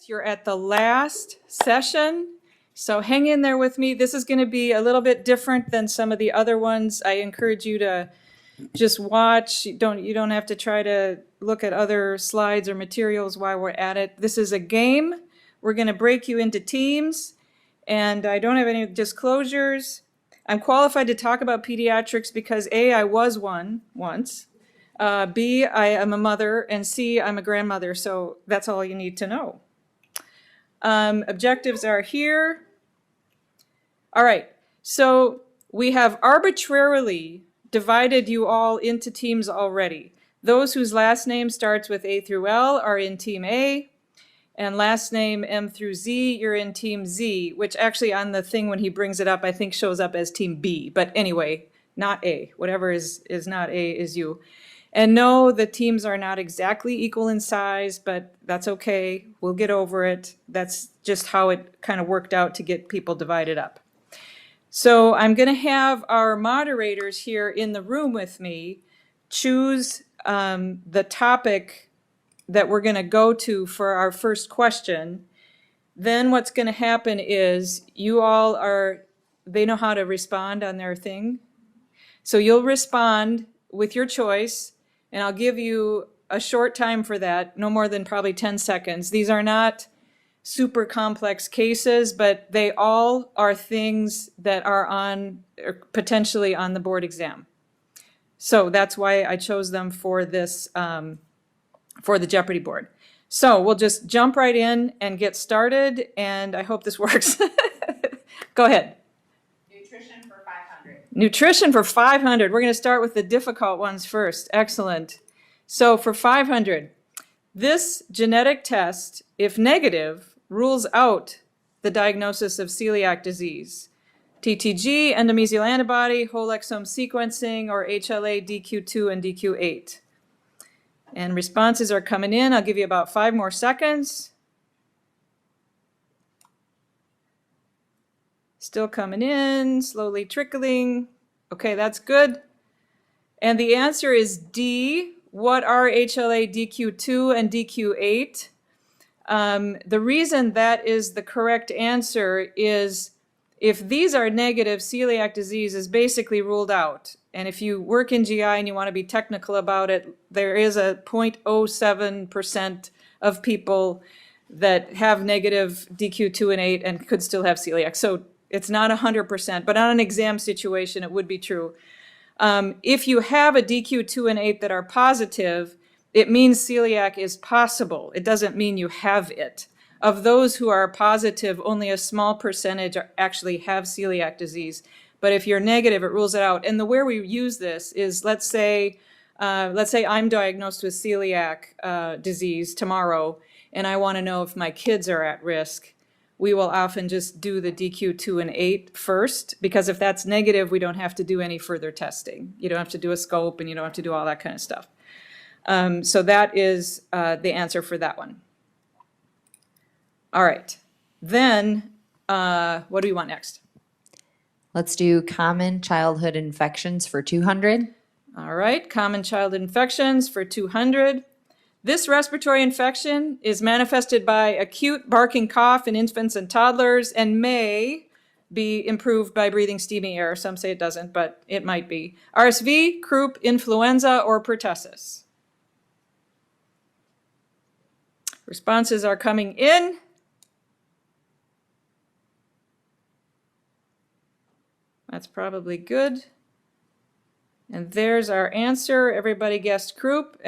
You're at the last session, so hang in there with me. This is going to be a little bit different than some of the other ones. I encourage you to just watch. You don't have to try to look at other slides or materials while we're at it. This is a game. We're going to break you into teams, and I don't have any disclosures. I'm qualified to talk about pediatrics because A, I was one once. B, I am a mother, and C, I'm a grandmother, so that's all you need to know. Objectives are here. All right, so we have arbitrarily divided you all into teams already. Those whose last name starts with A through L are in team A, and last name M through Z, you're in team Z, which actually on the thing when he brings it up, I think shows up as team B. But anyway, not A. Whatever is not A is you. And no, the teams are not exactly equal in size, but that's okay. We'll get over it. That's just how it kind of worked out to get people divided up. So I'm going to have our moderators here in the room with me choose the topic that we're going to go to for our first question. Then what's going to happen is you all they know how to respond on their thing. So you'll respond with your choice. And I'll give you a short time for that, no more than probably 10 seconds. These are not super complex cases, but they all are things that are or potentially on the board exam. So that's why I chose them for this, for the Jeopardy board. So we'll just jump right in and get started, and I hope this works. Go ahead. Nutrition for 500. We're going to start with the difficult ones first. Excellent. So for 500, this genetic test, if negative, rules out the diagnosis of celiac disease. TTG, endomysial antibody, whole exome sequencing, or HLA, DQ2 and DQ8. And responses are coming in. I'll give you about 5 more seconds. Still coming in, slowly trickling. Okay, that's good. And the answer is D. What are HLA DQ2 and DQ8? The reason that is the correct answer is if these are negative, celiac disease is basically ruled out. And if you work in GI and you want to be technical about it, there is a 0.07% of people that have negative DQ2 and 8 and could still have celiac. So it's not 100%, but on an exam situation, it would be true. If you have a DQ2 and 8 that are positive, it means celiac is possible. It doesn't mean you have it. Of those who are positive, only a small percentage actually have celiac disease. But if you're negative, it rules it out. And the way we use this is, let's say I'm diagnosed with celiac disease tomorrow, and I want to know if my kids are at risk. We will often just do the DQ2 and 8 first, because if that's negative, we don't have to do any further testing. You don't have to do a scope, and you don't have to do all that kind of stuff. So that is the answer for that one. All right. Then what do we want next? Let's do common childhood infections for 200. All right. Common childhood infections for 200. This respiratory infection is manifested by acute barking cough in infants and toddlers and may be improved by breathing steamy air. Some say it doesn't, but it might be. RSV, croup, influenza, or pertussis. Responses are coming in. That's probably good. And there's our answer. Everybody guessed croup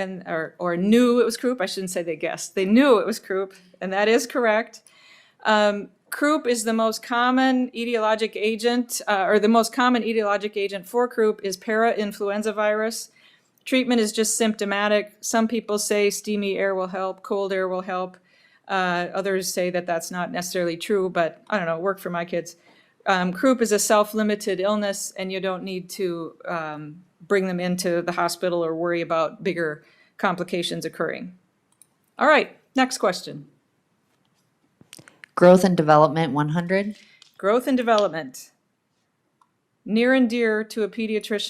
or knew it was croup. I shouldn't say they guessed. They knew it was croup, and that is correct. Croup is the most common etiologic agent, or the most common etiologic agent for croup is para-influenza virus. Treatment is just symptomatic. Some people say steamy air will help, cold air will help. Others say that that's not necessarily true, but I don't know, work for my kids. Croup is a self-limited illness, and you don't need to bring them into the hospital or worry about bigger complications occurring. All right, next question. Growth and development 100. Growth and development. Near and dear to a pediatrician.